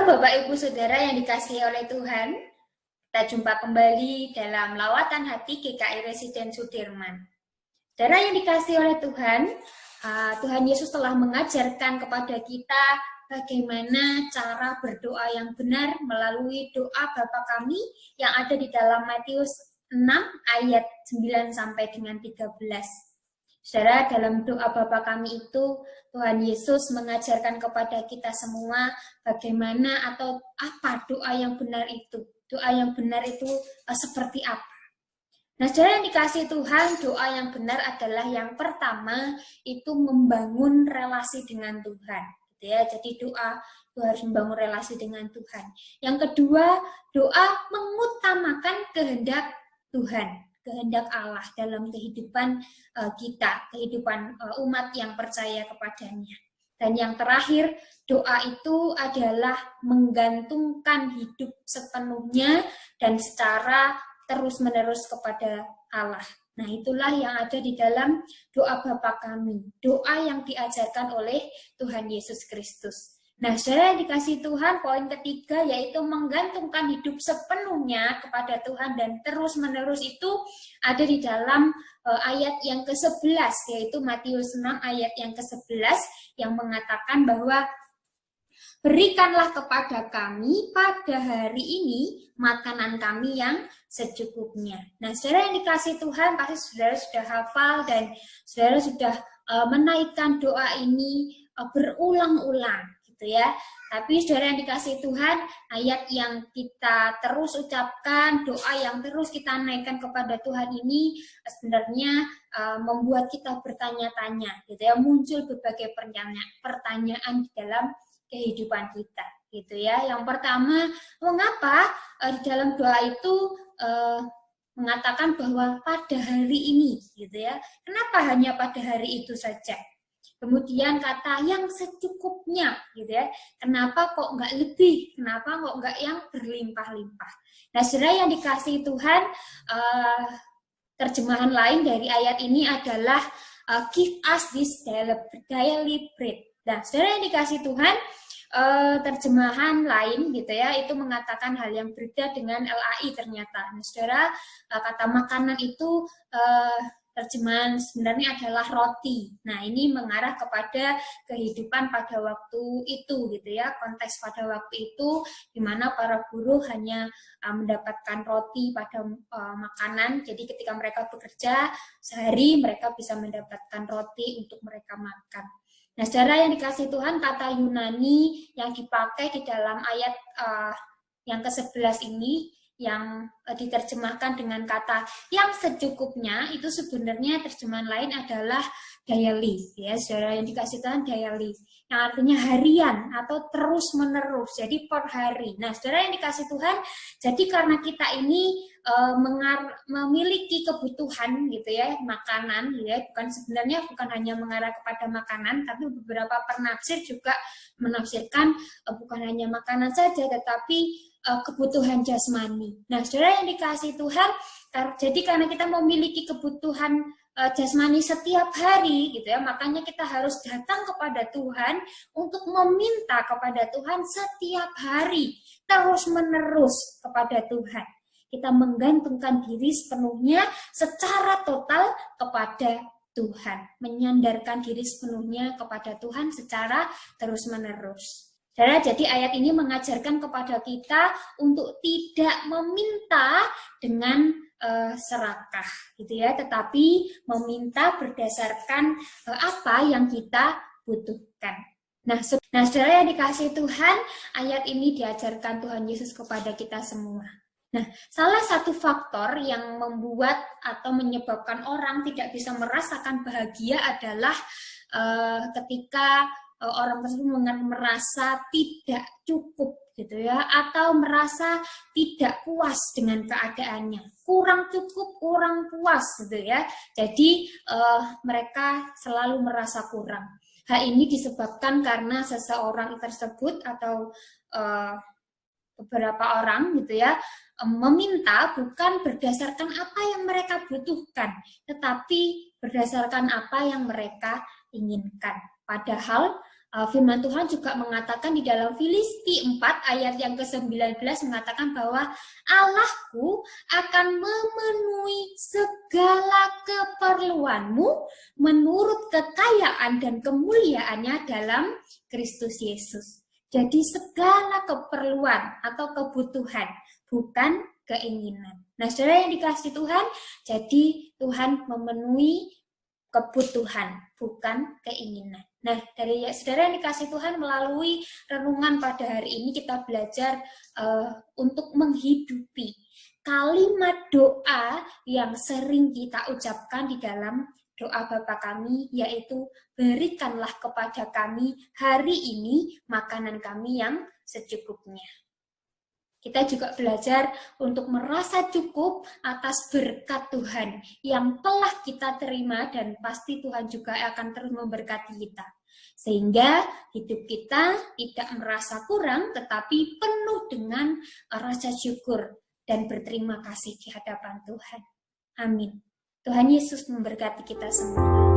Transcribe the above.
Bapak Ibu Saudara yang dikasihi oleh Tuhan, kita jumpa kembali dalam Lawatan Hati GKI Residen Sudirman. Saudara yang dikasihi oleh Tuhan, Tuhan Yesus telah mengajarkan kepada kita bagaimana cara berdoa yang benar melalui doa Bapa Kami yang ada di dalam Matius 6 ayat 9 sampai dengan 13. Saudara, dalam doa Bapa Kami itu Tuhan Yesus mengajarkan kepada kita semua bagaimana atau apa doa yang benar itu. Doa yang benar itu seperti apa. Nah, saudara yang dikasihi Tuhan, doa yang benar adalah yang pertama itu membangun relasi dengan Tuhan. Gitu ya. Jadi doa itu harus membangun relasi dengan Tuhan. Yang kedua, doa mengutamakan kehendak Tuhan. Kehendak Allah dalam kehidupan kita, kehidupan umat yang percaya kepadanya. Dan yang terakhir, doa itu adalah menggantungkan hidup sepenuhnya dan secara terus-menerus kepada Allah. Nah, itulah yang ada di dalam doa Bapa Kami, doa yang diajarkan oleh Tuhan Yesus Kristus. Nah, saudara yang dikasihi Tuhan, poin ketiga yaitu menggantungkan hidup sepenuhnya kepada Tuhan dan terus-menerus itu ada di dalam ayat yang ke-11, yaitu Matius 6 ayat yang ke-11 yang mengatakan bahwa berikanlah kepada kami pada hari ini makanan kami yang secukupnya. Nah, saudara yang dikasihi Tuhan, pasti saudara sudah hafal dan saudara sudah menaikkan doa ini berulang-ulang. Ya, tapi saudara yang dikasihi Tuhan, ayat yang kita terus ucapkan, doa yang terus kita naikkan kepada Tuhan ini sebenarnya membuat kita bertanya-tanya, gitu ya, muncul berbagai pertanyaan di dalam kehidupan kita, gitu ya. Yang pertama, mengapa di dalam doa itu mengatakan bahwa pada hari ini, gitu ya, kenapa hanya pada hari itu saja? Kemudian kata yang secukupnya, gitu ya. Kenapa kok nggak lebih? Kenapa kok nggak yang berlimpah-limpah? Nah, saudara yang dikasihi Tuhan, terjemahan lain dari ayat ini adalah give us this daily bread. Nah, saudara yang dikasihi Tuhan, terjemahan lain gitu ya, itu mengatakan hal yang berbeda dengan LAI ternyata. Nah, saudara, kata makanan itu terjemahan sebenarnya adalah roti. Nah, ini mengarah kepada kehidupan pada waktu itu gitu ya. Konteks pada waktu itu di mana para buruh hanya mendapatkan roti pada makanan. Jadi ketika mereka bekerja sehari mereka bisa mendapatkan roti untuk mereka makan. Nah, saudara yang dikasihi Tuhan, kata Yunani yang dipakai di dalam ayat yang ke-11 ini yang diterjemahkan dengan kata yang secukupnya, itu sebenarnya terjemahan lain adalah daily, ya saudara yang dikasih Tuhan, daily, yang artinya harian atau terus menerus, jadi per hari. Nah, saudara yang dikasih Tuhan, jadi karena kita ini memiliki kebutuhan gitu ya, makanan gitu ya, bukan hanya mengarah kepada makanan, tapi beberapa penafsir juga menafsirkan bukan hanya makanan saja, tetapi kebutuhan jasmani. Nah, saudara yang dikasihi Tuhan, jadi karena kita memiliki kebutuhan jasmani setiap hari gitu ya, makanya kita harus datang kepada Tuhan untuk meminta kepada Tuhan setiap hari, terus menerus kepada Tuhan. Kita menggantungkan diri sepenuhnya secara total kepada Tuhan, menyandarkan diri sepenuhnya kepada Tuhan secara terus menerus. Saudara, jadi ayat ini mengajarkan kepada kita untuk tidak meminta dengan serakah, gitu ya, tetapi meminta berdasarkan apa yang kita butuhkan. Nah, saudara yang dikasihi Tuhan, ayat ini diajarkan Tuhan Yesus kepada kita semua. Nah, salah satu faktor yang membuat atau menyebabkan orang tidak bisa merasakan bahagia adalah ketika orang tersebut merasa tidak cukup gitu ya, atau merasa tidak puas dengan keadaannya, kurang cukup, kurang puas gitu ya. Jadi mereka selalu merasa kurang. Hal ini disebabkan karena seseorang tersebut atau beberapa orang gitu ya meminta bukan berdasarkan apa yang mereka butuhkan, tetapi berdasarkan apa yang mereka inginkan. Padahal Firman Tuhan juga mengatakan di dalam Filipi 4 ayat yang ke-19 mengatakan bahwa Allahku akan memenuhi segala keperluanmu menurut kekayaan dan kemuliaannya dalam Kristus Yesus. Jadi segala keperluan atau kebutuhan, bukan keinginan. Nah, saudara yang dikasihi Tuhan, jadi Tuhan memenuhi kebutuhan, bukan keinginan. Nah, dari saudara yang dikasih Tuhan, melalui renungan pada hari ini kita belajar untuk menghidupi kalimat doa yang sering kita ucapkan di dalam doa Bapa kami, yaitu berikanlah kepada kami hari ini makanan kami yang secukupnya. Kita juga belajar untuk merasa cukup atas berkat Tuhan yang telah kita terima, dan pasti Tuhan juga akan terus memberkati kita. Sehingga hidup kita tidak merasa kurang, tetapi penuh dengan rasa syukur dan berterima kasih di hadapan Tuhan. Amin. Tuhan Yesus memberkati kita semua.